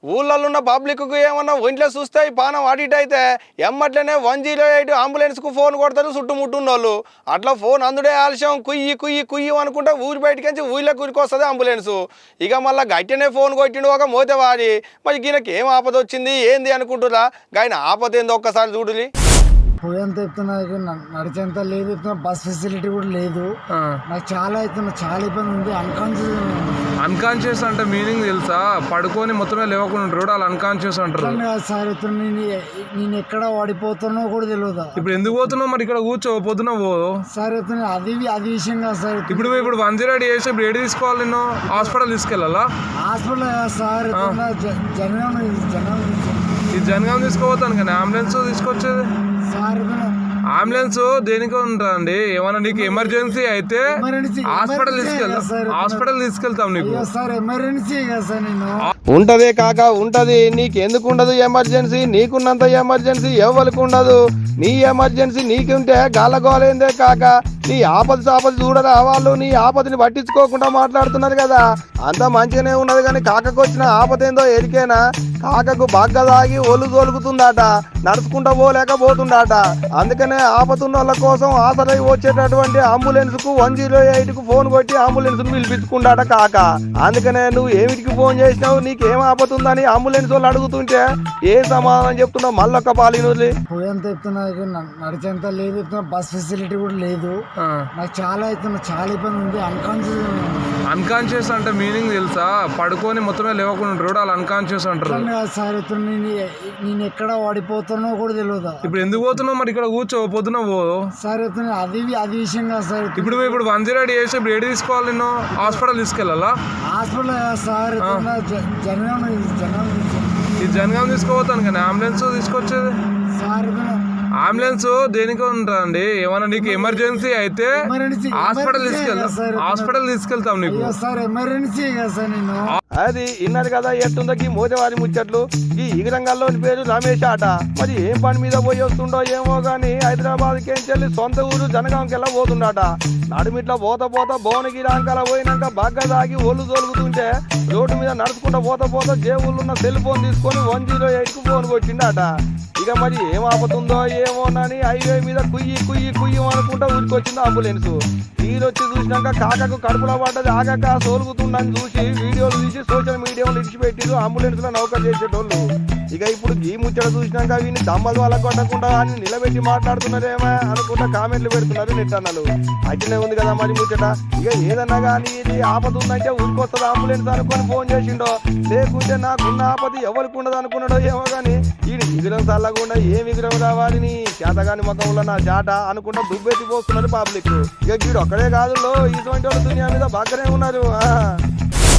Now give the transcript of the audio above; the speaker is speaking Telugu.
ఊళ్ళల్లో ఉన్న పబ్లిక్కు ఏమన్నా ఒంట్లో చూస్తే ఈ పానం అడిట్ అయితే ఎమ్మట్లనే 108 అంబులెన్స్కు ఫోన్ కొడతారు చుట్టుముట్టున్న వాళ్ళు. అట్లా ఫోన్ అందుడే ఆలస్యం కుయ్యి కుయ్యి కుయ్యి అనుకుంటే ఊరి బయటకించి ఊళ్ళో కురికి అంబులెన్స్. ఇక మళ్ళీ గట్టినే ఫోన్ కొట్టిండు ఒక మోతేవారి. మరి ఈయనకి ఏం ఆపద వచ్చింది ఏంది అనుకుంటురా, గాయన ఆపద ఏందో ఒక్కసారి చూడులి. పోయేంత ఎత్తున్నా నడిచేంత లేదు, ఎత్తున్నా బస్ ఫెసిలిటీ కూడా లేదు. నాకు చాలా చాలా ఇబ్బంది ఉంది. అన్కాన్షియస్ అంటే మీనింగ్ తెలుసా? పడుకొని మొత్తమే లేవకుండా ఉంటారు, వాళ్ళు అన్కాన్షియస్ అంటారు. సార్ ఎత్తున్నా నేను ఎక్కడ వాడిపోతానో కూడా తెలియదు. ఇప్పుడు ఎందుకు పోతున్నావు మరి? ఇక్కడ కూర్చో, పొద్దున పో. సార్ ఎత్తున్నా అది విషయం కాదు సార్. ఇప్పుడు 108 చేసి ఇప్పుడు ఏడు తీసుకోవాలి? నిన్ను హాస్పిటల్ తీసుకెళ్ళాలా? హాస్పిటల్ సార్ ఈ జనగాం తీసుకోపోతాను కానీ అంబులెన్స్ తీసుకొచ్చేది. అంబులెన్స్ దేనికి ఉంటుందండి? ఏమన్నా నీకు ఎమర్జెన్సీ అయితే హాస్పిటల్ తీసుకెళ్తాం. నీకు ఉంటదే కాక ఉంటది, నీకెందుకు ఉండదు ఎమర్జెన్సీ? నీకున్నంత ఎమర్జెన్సీ ఎవరికి ఉండదు. నీ ఎమర్జెన్సీ నీకుంటే గాలగోలేందే కాక నీ ఆపద చూడరా వాళ్ళు. నీ ఆపదని పట్టించుకోకుండా మాట్లాడుతున్నారు కదా. అంత మంచిగానే ఉన్నది కానీ కాకకు వచ్చిన ఆపద ఏందో ఎరికేనా? కాకకు బాగా తాగి ఒళ్ళు తోలుగుతుందట, నడుచుకుంటా పోలేకపోతుందట. అందుకనే ఆపతున్న వాళ్ళ కోసం ఆసరై వచ్చేటటువంటి అంబులెన్స్ కు 108 కు ఫోన్ కొట్టి అంబులెన్స్ పిలిపించుకుంటాట కాక. అందుకనే నువ్వు ఏమిటికి ఫోన్ చేసినావు, నీకేం ఆపతుందని అంబులెన్స్ వాళ్ళు అడుగుతుంటే ఏ సమాధానం చెప్తున్నావు? మళ్ళొక్క పాలినూరి పోయేంత ఎత్తున్నా నడిచేంత లేదు, ఎత్తున్నా బస్ ఫెసిలిటీ కూడా లేదు. నాకు చాలా ఇబ్బంది ఉంది. అన్కాన్షియస్ అంటే మీనింగ్ తెలుసా? పడుకొని మొత్తమే లేవకుండా ఉంటారు, వాళ్ళు అన్కాన్షియస్ అంటారు. సార్ ఎత్తున్నా నేను ఎక్కడ వాడిపోతానో కూడా తెలియదు. ఇప్పుడు ఎందుకు పోతున్నావు మరి? ఇక్కడ కూర్చో, పొద్దున పో. సార్ ఎత్తున్నా అది విషయం కాదు సార్. ఇప్పుడు 108 చేసి ఇప్పుడు ఏడు తీసుకోవాలి? నిన్ను హాస్పిటల్ తీసుకెళ్ళాలా? హాస్పిటల్ సార్ ఈ జనగాం తీసుకోపోతాను కానీ అంబులెన్స్ తీసుకొచ్చేది. సార్ అంబులెన్స్ దేనికి ఉంటుందండి? ఏమన్నా నీకు ఎమర్జెన్సీ అయితే హాస్పిటల్ తీసుకెళ్తాం. నీకు ఎమర్జెన్సీ కదా సార్. నేను అది ఇన్నది కదా ఎట్టుందకి మోతేవారి ముచ్చట్లు. ఈ ఇగరంగంలోని పేరు రమేష్ ఆట. మరి ఏం పని మీద పోయి వస్తుండో ఏమో గాని హైదరాబాద్కి వెళ్ళి సొంత ఊరు జనగాంకి వెళ్ళ పోతుండట. నడుమిట్లా పోత భువనగిరి అంకల పోయినాక బాగా తాగి ఒళ్ళు తొలుగుతుంటే రోడ్డు మీద నడుచుకుంటా జేబులున్న సెల్ ఫోన్ తీసుకొని 108 కు ఫోన్ కొట్టిండట. ఇక మరి ఏం ఆపతుందో ఏమోనని హైవే మీద కుయ్యి అనుకుంటా ఊరికొచ్చింది అంబులెన్స్. తీరొచ్చి చూసినాక కాకకు కడుపులో పడ్డది, ఆగక సోలుగుతుందని చూసి వీడియోలు తీసి సోషల్ మీడియాలో ఇడిచిపెట్టిరు అంబులెన్స్ లో నౌక చేసేటోళ్ళు. ఇక ఇప్పుడు ఈ ముచ్చట చూసినాక వీని దమ్మలు వాళ్ళ కొట్టకుండా అని నిలబెట్టి మాట్లాడుతున్నారేమో అనుకుంటా కామెంట్లు పెడుతున్నారు నెట్టన్నలు. అట్లనే ఉంది కదా మరి ముచ్చట. ఇక ఏదన్నా కానీ ఇది ఆపద ఉందంటే ఊరికొస్తుంది అంబులెన్స్ అనుకొని ఫోన్ చేసిండో, లేకుంటే నాకున్న ఆపద ఎవరికి ఉండదు అనుకున్నాడో ఏమో కానీ ఈ విగ్రహం చల్లకుండా ఏ విగ్రహం రావాలి నీ చేతగాని ముఖంలో నా జాట అనుకుంటా దుబ్బెత్తి పోస్తున్నారు పబ్లిక్. ఇక వీడు ఒక్కడే కాదు, ఇటువంటి వాళ్ళు దునియా మీద బాగానే ఉన్నారు.